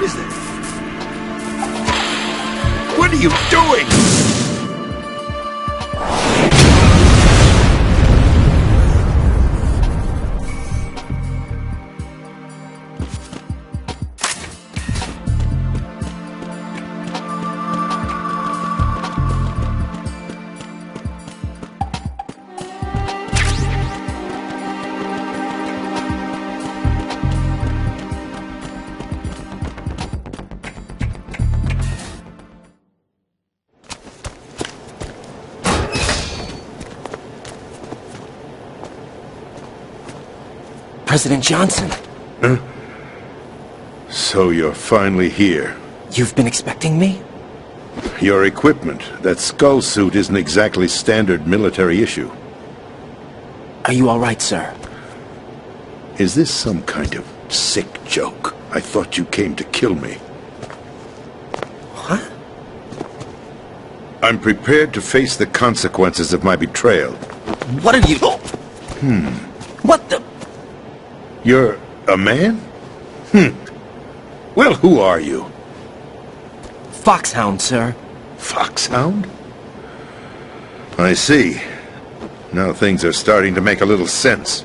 What is this? What are you doing? President Johnson. Huh? So you're finally here. You've been expecting me? Your equipment, that skull suit, isn't exactly standard military issue. Are you all right, sir? Is this some kind of sick joke? I thought you came to kill me. What? I'm prepared to face the consequences of my betrayal. What are you... What the... You're a man? Well, who are you? Foxhound, sir. Foxhound? I see. Now things are starting to make a little sense.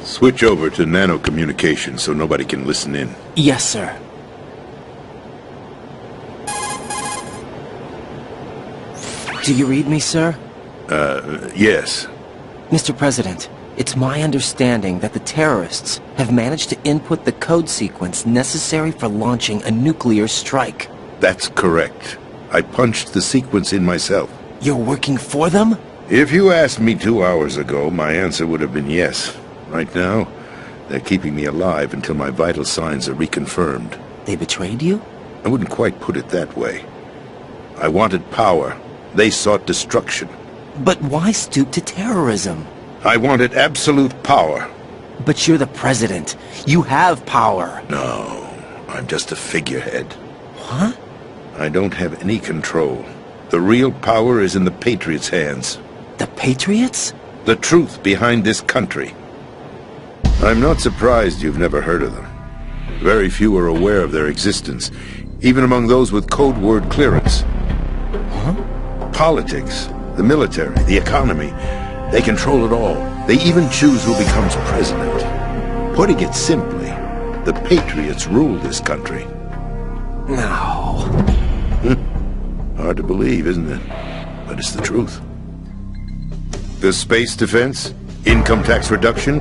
Switch over to nano-communication so nobody can listen in. Yes, sir. Do you read me, sir? Yes. Mr. President, it's my understanding that the terrorists have managed to input the code sequence necessary for launching a nuclear strike. That's correct. I punched the sequence in myself. You're working for them? If you asked me 2 hours ago, my answer would have been yes. Right now, they're keeping me alive until my vital signs are reconfirmed. They betrayed you? I wouldn't quite put it that way. I wanted power. They sought destruction. But why stoop to terrorism? I wanted absolute power. But you're the president. You have power. No, I'm just a figurehead. What? I don't have any control. The real power is in the Patriots' hands. The Patriots? The truth behind this country. I'm not surprised you've never heard of them. Very few are aware of their existence, even among those with code word clearance. Huh? Politics, the military, the economy, they control it all. They even choose who becomes president. Putting it simply, the Patriots rule this country. No. Hard to believe, isn't it? But it's the truth. The space defense, income tax reduction,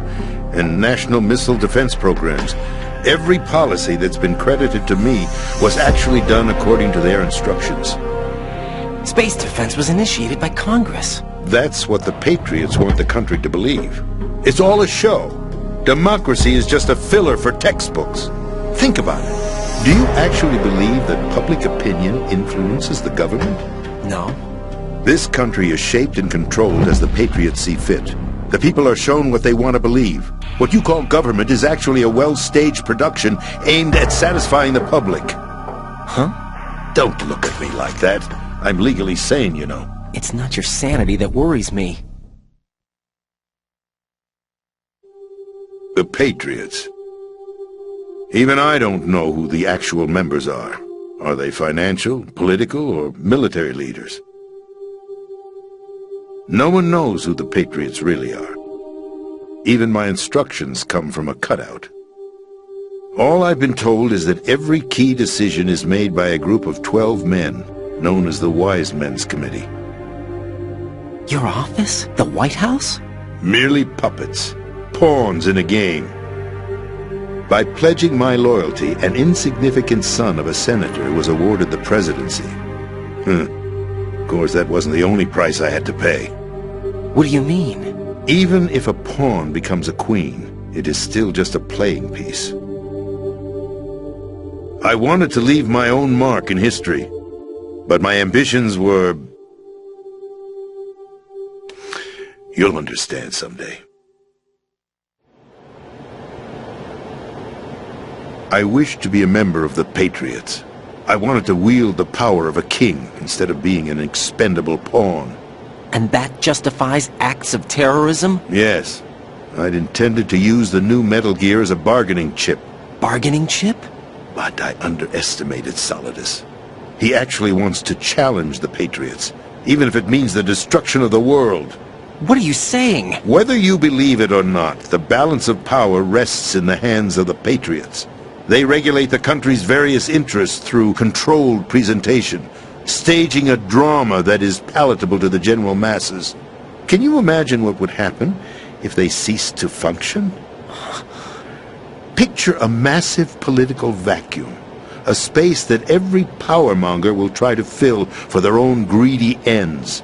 and national missile defense programs. Every policy that's been credited to me was actually done according to their instructions. Space defense was initiated by Congress. That's what the Patriots want the country to believe. It's all a show. Democracy is just a filler for textbooks. Think about it. Do you actually believe that public opinion influences the government? No. This country is shaped and controlled as the Patriots see fit. The people are shown what they want to believe. What you call government is actually a well-staged production aimed at satisfying the public. Huh? Don't look at me like that. I'm legally sane, you know. It's not your sanity that worries me. The Patriots. Even I don't know who the actual members are. Are they financial, political, or military leaders? No one knows who the Patriots really are. Even my instructions come from a cutout. All I've been told is that every key decision is made by a group of 12 men, known as the Wise Men's Committee. Your office? The White House? Merely puppets, pawns in a game. By pledging my loyalty, an insignificant son of a senator was awarded the presidency. Of course, that wasn't the only price I had to pay. What do you mean? Even if a pawn becomes a queen, it is still just a playing piece. I wanted to leave my own mark in history, but my ambitions were... You'll understand someday. I wished to be a member of the Patriots. I wanted to wield the power of a king instead of being an expendable pawn. And that justifies acts of terrorism? Yes. I'd intended to use the new Metal Gear as a bargaining chip. Bargaining chip? But I underestimated Solidus. He actually wants to challenge the Patriots, even if it means the destruction of the world. What are you saying? Whether you believe it or not, the balance of power rests in the hands of the Patriots. They regulate the country's various interests through controlled presentation, staging a drama that is palatable to the general masses. Can you imagine what would happen if they ceased to function? Picture a massive political vacuum, a space that every powermonger will try to fill for their own greedy ends.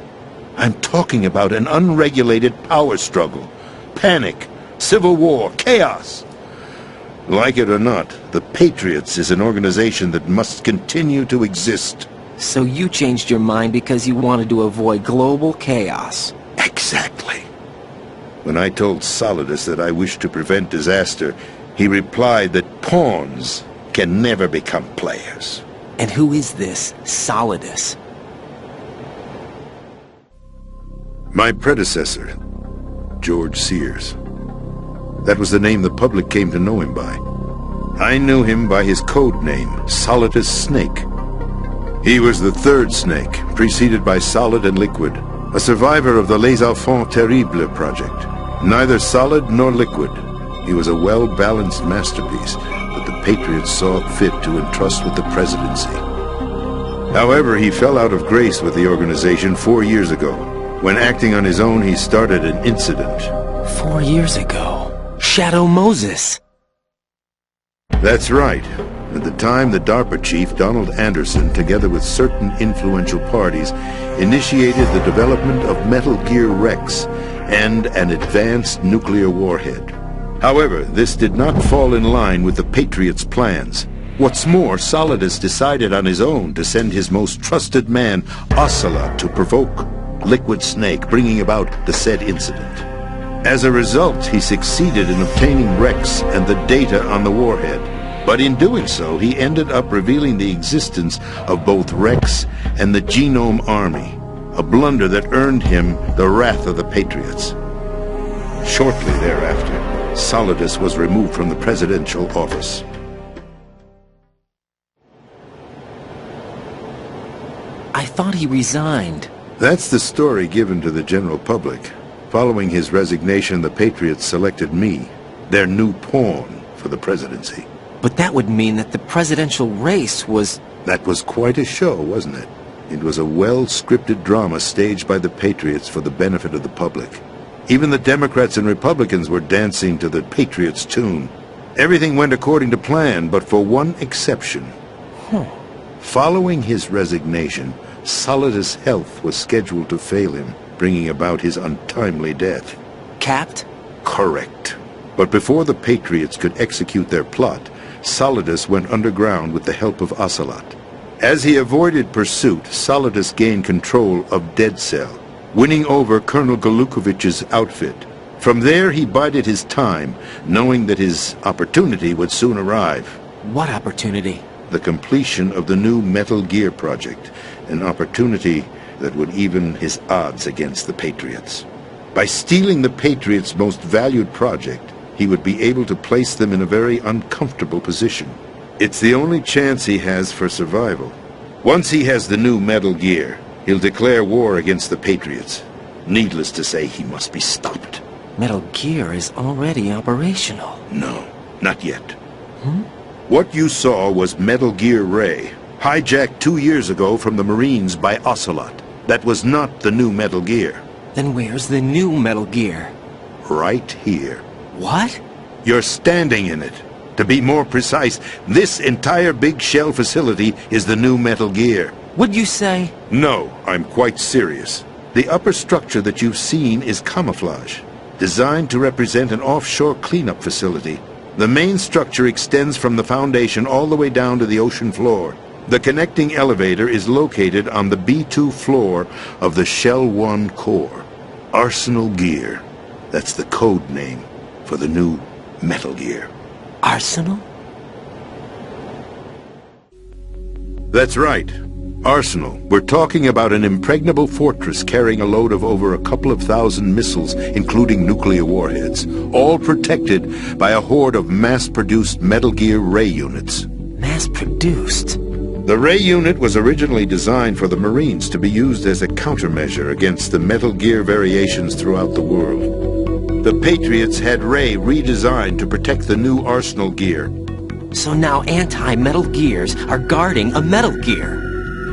I'm talking about an unregulated power struggle, panic, civil war, chaos. Like it or not, the Patriots is an organization that must continue to exist. So you changed your mind because you wanted to avoid global chaos. Exactly. When I told Solidus that I wished to prevent disaster, he replied that pawns can never become players. And who is this Solidus? My predecessor, George Sears. That was the name the public came to know him by. I knew him by his code name, Solidus Snake. He was the third Snake, preceded by Solid and Liquid, a survivor of the Les Enfants Terribles project. Neither solid nor liquid, he was a well-balanced masterpiece that the Patriots saw fit to entrust with the presidency. However, he fell out of grace with the organization 4 years ago. When acting on his own, he started an incident. 4 years ago. Shadow Moses. That's right. At the time, the DARPA chief, Donald Anderson, together with certain influential parties, initiated the development of Metal Gear Rex and an advanced nuclear warhead. However, this did not fall in line with the Patriots' plans. What's more, Solidus decided on his own to send his most trusted man, Ocelot, to provoke Liquid Snake, bringing about the said incident. As a result, he succeeded in obtaining Rex and the data on the warhead. But in doing so, he ended up revealing the existence of both Rex and the Genome Army, a blunder that earned him the wrath of the Patriots. Shortly thereafter, Solidus was removed from the presidential office. I thought he resigned. That's the story given to the general public. Following his resignation, the Patriots selected me, their new pawn, for the presidency. But that would mean that the presidential race was... That was quite a show, wasn't it? It was a well-scripted drama staged by the Patriots for the benefit of the public. Even the Democrats and Republicans were dancing to the Patriots' tune. Everything went according to plan, but for one exception. Following his resignation, Solidus' health was scheduled to fail him, bringing about his untimely death. Capped? Correct. But before the Patriots could execute their plot, Solidus went underground with the help of Ocelot. As he avoided pursuit, Solidus gained control of Dead Cell, winning over Colonel Galukovich's outfit. From there, he bided his time, knowing that his opportunity would soon arrive. What opportunity? The completion of the new Metal Gear project, an opportunity that would even his odds against the Patriots. By stealing the Patriots' most valued project, he would be able to place them in a very uncomfortable position. It's the only chance he has for survival. Once he has the new Metal Gear, he'll declare war against the Patriots. Needless to say, he must be stopped. Metal Gear is already operational. No, not yet. What you saw was Metal Gear Ray, hijacked 2 years ago from the Marines by Ocelot. That was not the new Metal Gear. Then where's the new Metal Gear? Right here. What? You're standing in it. To be more precise, this entire big shell facility is the new Metal Gear. What'd you say? No, I'm quite serious. The upper structure that you've seen is camouflage, designed to represent an offshore cleanup facility. The main structure extends from the foundation all the way down to the ocean floor. The connecting elevator is located on the B2 floor of the Shell 1 core. Arsenal Gear. That's the code name for the new Metal Gear. Arsenal? That's right. Arsenal, we're talking about an impregnable fortress carrying a load of over a couple of thousand missiles, including nuclear warheads, all protected by a horde of mass-produced Metal Gear ray units. Mass-produced? The ray unit was originally designed for the Marines to be used as a countermeasure against the Metal Gear variations throughout the world. The Patriots had Ray redesigned to protect the new Arsenal gear. So now anti-Metal Gears are guarding a Metal Gear.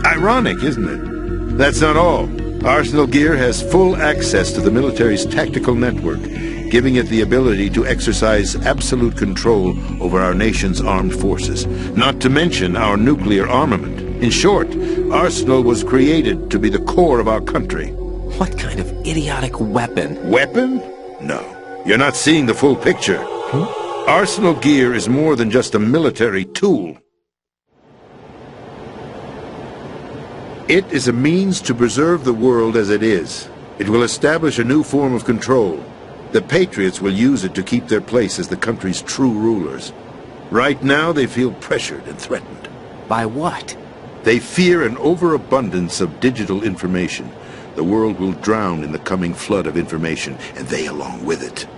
Ironic, isn't it? That's not all. Arsenal Gear has full access to the military's tactical network, giving it the ability to exercise absolute control over our nation's armed forces, not to mention our nuclear armament. In short, Arsenal was created to be the core of our country. What kind of idiotic weapon? Weapon? No. You're not seeing the full picture. Arsenal Gear is more than just a military tool. It is a means to preserve the world as it is. It will establish a new form of control. The Patriots will use it to keep their place as the country's true rulers. Right now, they feel pressured and threatened. By what? They fear an overabundance of digital information. The world will drown in the coming flood of information, and they along with it.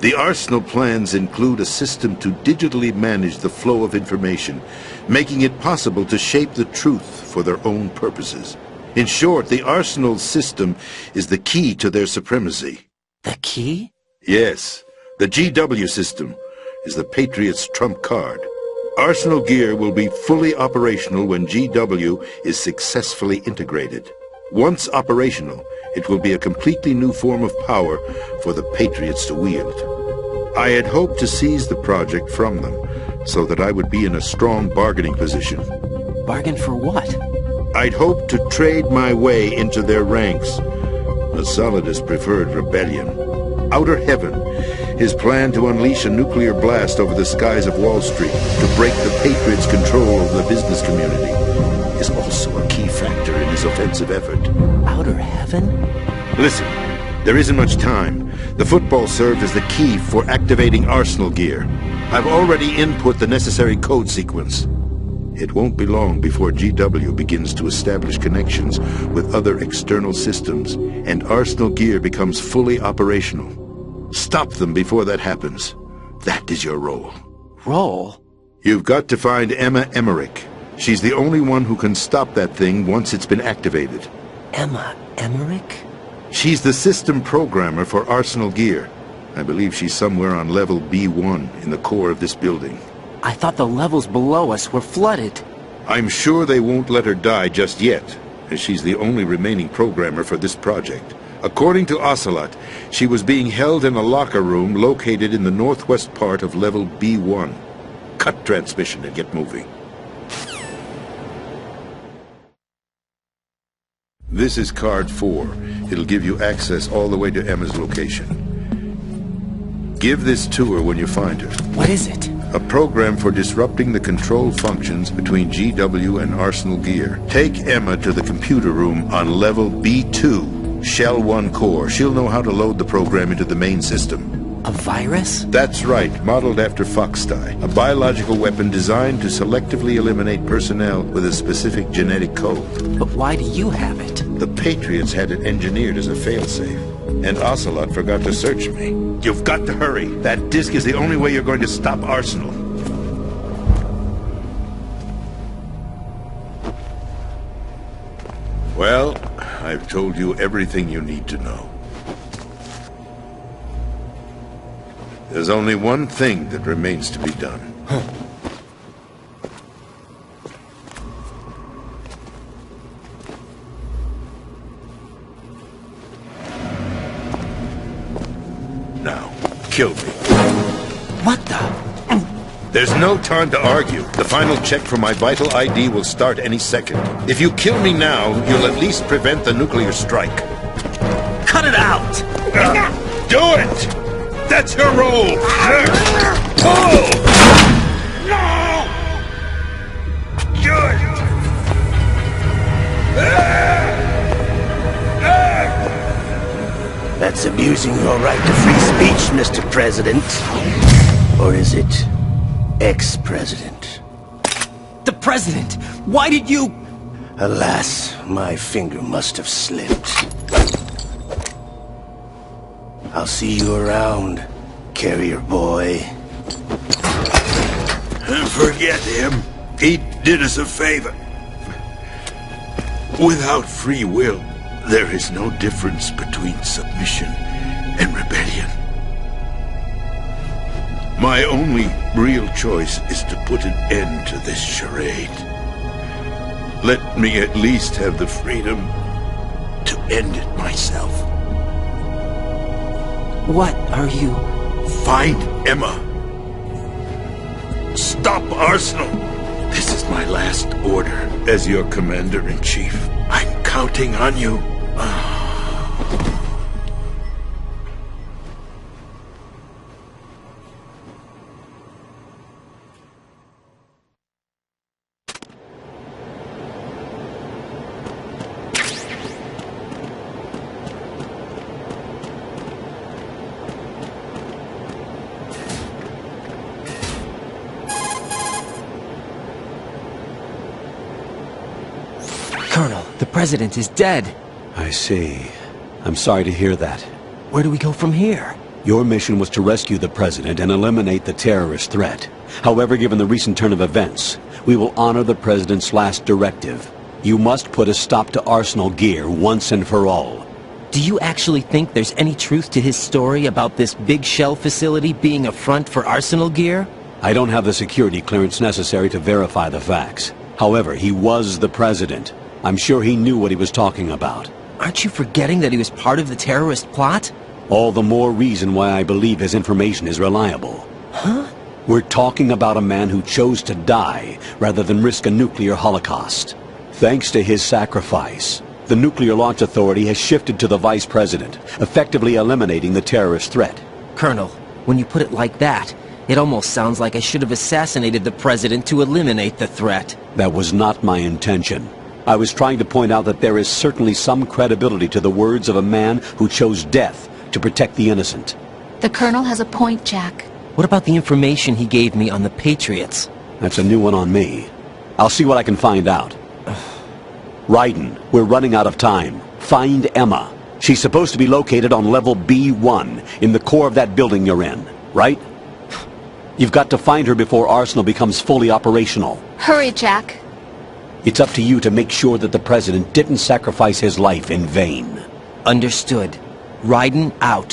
The Arsenal plans include a system to digitally manage the flow of information, making it possible to shape the truth for their own purposes. In short, the Arsenal system is the key to their supremacy. The key? Yes. The GW system is the Patriots' trump card. Arsenal Gear will be fully operational when GW is successfully integrated. Once operational, it will be a completely new form of power for the Patriots to wield. I had hoped to seize the project from them, so that I would be in a strong bargaining position. Bargain for what? I'd hoped to trade my way into their ranks. The Solidus preferred rebellion. Outer Heaven, his plan to unleash a nuclear blast over the skies of Wall Street to break the Patriots' control over the business community, is also a key factor in his offensive effort. Outer Heaven? Listen, there isn't much time. The football served as the key for activating Arsenal Gear. I've already input the necessary code sequence. It won't be long before GW begins to establish connections with other external systems, and Arsenal Gear becomes fully operational. Stop them before that happens. That is your role. Role? You've got to find Emma Emmerich. She's the only one who can stop that thing once it's been activated. Emma Emmerich? She's the system programmer for Arsenal Gear. I believe she's somewhere on level B1 in the core of this building. I thought the levels below us were flooded. I'm sure they won't let her die just yet, as she's the only remaining programmer for this project. According to Ocelot, she was being held in a locker room located in the northwest part of level B1. Cut transmission and get moving. This is card 4. It'll give you access all the way to Emma's location. Give this to her when you find her. What is it? A program for disrupting the control functions between GW and Arsenal Gear. Take Emma to the computer room on level B2, Shell 1 core. She'll know how to load the program into the main system. A virus? That's right, modeled after Foxdie, a biological weapon designed to selectively eliminate personnel with a specific genetic code. But why do you have it? The Patriots had it engineered as a failsafe, and Ocelot forgot to search me. You've got to hurry. That disk is the only way you're going to stop Arsenal. Well, I've told you everything you need to know. There's only one thing that remains to be done. Now, kill me. What the? There's no time to argue. The final check for my vital ID will start any second. If you kill me now, you'll at least prevent the nuclear strike. Cut it out! Do it! That's your role! Pull! No! Good! That's abusing your right to free speech, Mr. President. Or is it ex-president? The president! Why did you... Alas, my finger must have slipped. I'll see you around, carrier boy. Forget him. He did us a favor. Without free will, there is no difference between submission and rebellion. My only real choice is to put an end to this charade. Let me at least have the freedom to end it myself. What are you... Find Emma. Stop Arsenal. This is my last order as your commander-in-chief. I'm counting on you. Colonel, the President is dead. I see. I'm sorry to hear that. Where do we go from here? Your mission was to rescue the President and eliminate the terrorist threat. However, given the recent turn of events, we will honor the President's last directive. You must put a stop to Arsenal gear once and for all. Do you actually think there's any truth to his story about this big shell facility being a front for Arsenal gear? I don't have the security clearance necessary to verify the facts. However, he was the President. I'm sure he knew what he was talking about. Aren't you forgetting that he was part of the terrorist plot? All the more reason why I believe his information is reliable. Huh? We're talking about a man who chose to die rather than risk a nuclear holocaust. Thanks to his sacrifice, the Nuclear Launch Authority has shifted to the Vice President, effectively eliminating the terrorist threat. Colonel, when you put it like that, it almost sounds like I should have assassinated the President to eliminate the threat. That was not my intention. I was trying to point out that there is certainly some credibility to the words of a man who chose death to protect the innocent. The Colonel has a point, Jack. What about the information he gave me on the Patriots? That's a new one on me. I'll see what I can find out. Raiden, we're running out of time. Find Emma. She's supposed to be located on level B1, in the core of that building you're in, right? You've got to find her before Arsenal becomes fully operational. Hurry, Jack. It's up to you to make sure that the President didn't sacrifice his life in vain. Understood. Raiden out.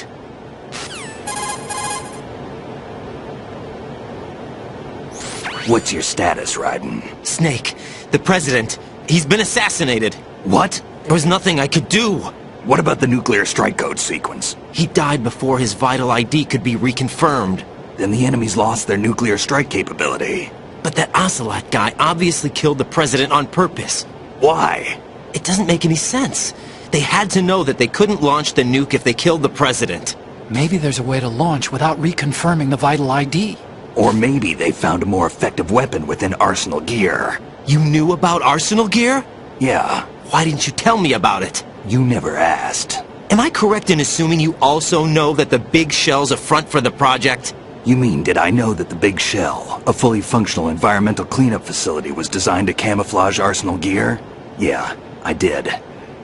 What's your status, Raiden? Snake, the President, he's been assassinated. What? There was nothing I could do. What about the nuclear strike code sequence? He died before his vital ID could be reconfirmed. Then the enemy's lost their nuclear strike capability. But that Ocelot guy obviously killed the President on purpose. Why? It doesn't make any sense. They had to know that they couldn't launch the nuke if they killed the President. Maybe there's a way to launch without reconfirming the vital ID. Or maybe they found a more effective weapon within Arsenal gear. You knew about Arsenal gear? Yeah. Why didn't you tell me about it? You never asked. Am I correct in assuming you also know that the big shell's a front for the project? You mean, did I know that the Big Shell, a fully functional environmental cleanup facility, was designed to camouflage Arsenal gear? Yeah, I did.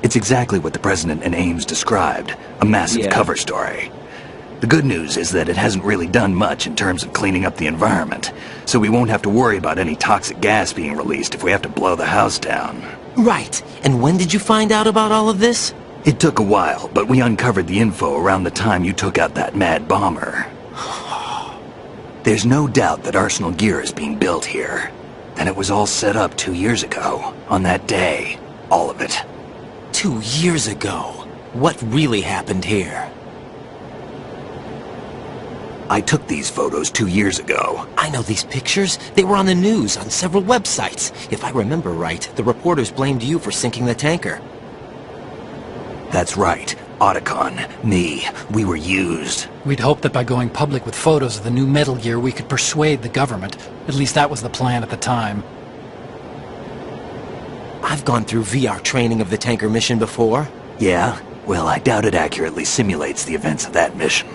It's exactly what the President and Ames described, a massive cover story. The good news is that it hasn't really done much in terms of cleaning up the environment, so we won't have to worry about any toxic gas being released if we have to blow the house down. Right. And when did you find out about all of this? It took a while, but we uncovered the info around the time you took out that mad bomber. There's no doubt that Arsenal gear is being built here. And it was all set up 2 years ago, on that day. All of it. 2 years ago? What really happened here? I took these photos 2 years ago. I know these pictures. They were on the news, on several websites. If I remember right, the reporters blamed you for sinking the tanker. That's right. Otacon, me, we were used. We'd hoped that by going public with photos of the new Metal Gear we could persuade the government. At least that was the plan at the time. I've gone through VR training of the tanker mission before. Yeah? Well, I doubt it accurately simulates the events of that mission.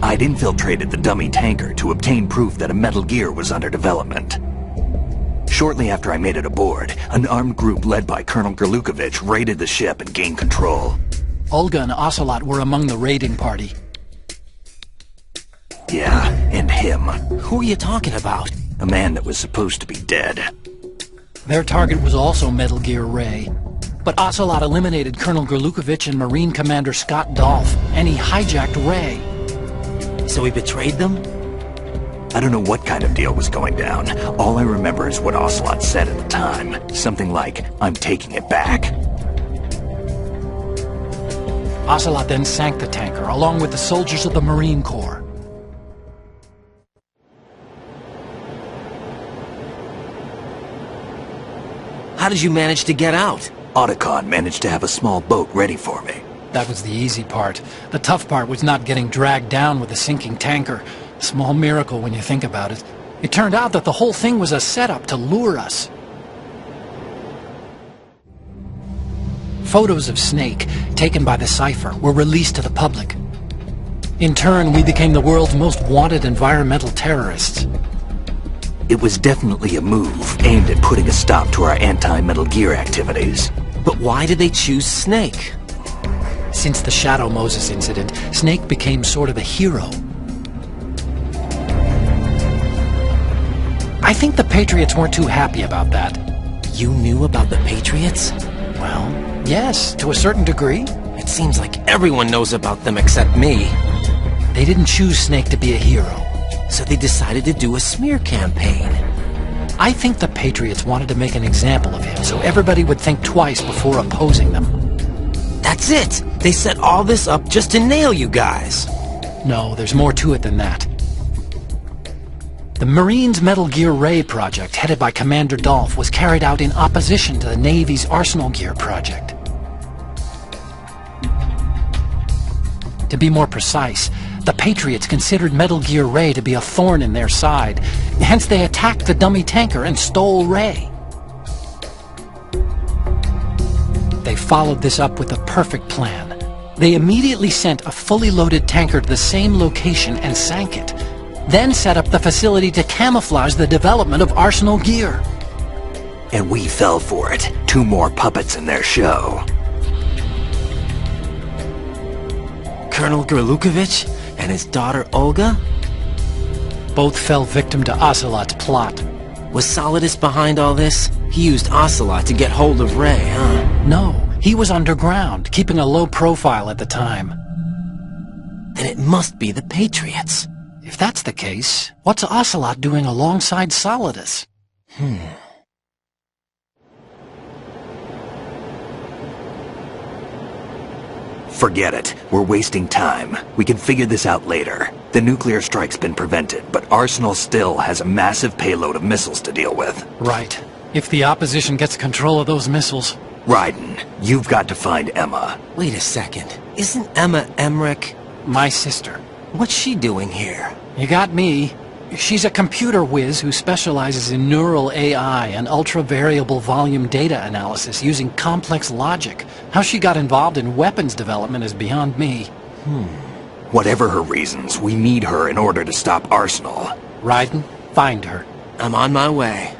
I'd infiltrated the dummy tanker to obtain proof that a Metal Gear was under development. Shortly after I made it aboard, an armed group led by Colonel Gerlukovich raided the ship and gained control. Olga and Ocelot were among the raiding party. Yeah, and him. Who are you talking about? A man that was supposed to be dead. Their target was also Metal Gear Ray. But Ocelot eliminated Colonel Gerlukovich and Marine Commander Scott Dolph, and he hijacked Ray. So he betrayed them? I don't know what kind of deal was going down. All I remember is what Ocelot said at the time. Something like, "I'm taking it back." Ocelot then sank the tanker, along with the soldiers of the Marine Corps. How did you manage to get out? Otacon managed to have a small boat ready for me. That was the easy part. The tough part was not getting dragged down with the sinking tanker. A small miracle when you think about it. It turned out that the whole thing was a setup to lure us. Photos of Snake, taken by the Cypher, were released to the public. In turn, we became the world's most wanted environmental terrorists. It was definitely a move aimed at putting a stop to our anti-Metal Gear activities. But why did they choose Snake? Since the Shadow Moses incident, Snake became sort of a hero. I think the Patriots weren't too happy about that. You knew about the Patriots? Well, yes, to a certain degree. It seems like everyone knows about them except me. They didn't choose Snake to be a hero. So they decided to do a smear campaign. I think the Patriots wanted to make an example of him so everybody would think twice before opposing them. That's it! They set all this up just to nail you guys. No, there's more to it than that. The Marines' Metal Gear Ray project, headed by Commander Dolph, was carried out in opposition to the Navy's Arsenal Gear project. To be more precise, the Patriots considered Metal Gear Ray to be a thorn in their side. Hence they attacked the dummy tanker and stole Ray. They followed this up with a perfect plan. They immediately sent a fully loaded tanker to the same location and sank it. Then set up the facility to camouflage the development of Arsenal Gear. And we fell for it. 2 more puppets in their show. Colonel Gerlukovich and his daughter Olga? Both fell victim to Ocelot's plot. Was Solidus behind all this? He used Ocelot to get hold of Ray, huh? No, he was underground, keeping a low profile at the time. Then it must be the Patriots. If that's the case, what's Ocelot doing alongside Solidus? Forget it. We're wasting time. We can figure this out later. The nuclear strike's been prevented, but Arsenal still has a massive payload of missiles to deal with. Right. If the opposition gets control of those missiles... Raiden, you've got to find Emma. Wait a second. Isn't Emma Emmerich? My sister. What's she doing here? You got me. She's a computer whiz who specializes in neural AI and ultra-variable volume data analysis using complex logic. How she got involved in weapons development is beyond me. Whatever her reasons, we need her in order to stop Arsenal. Raiden, find her. I'm on my way.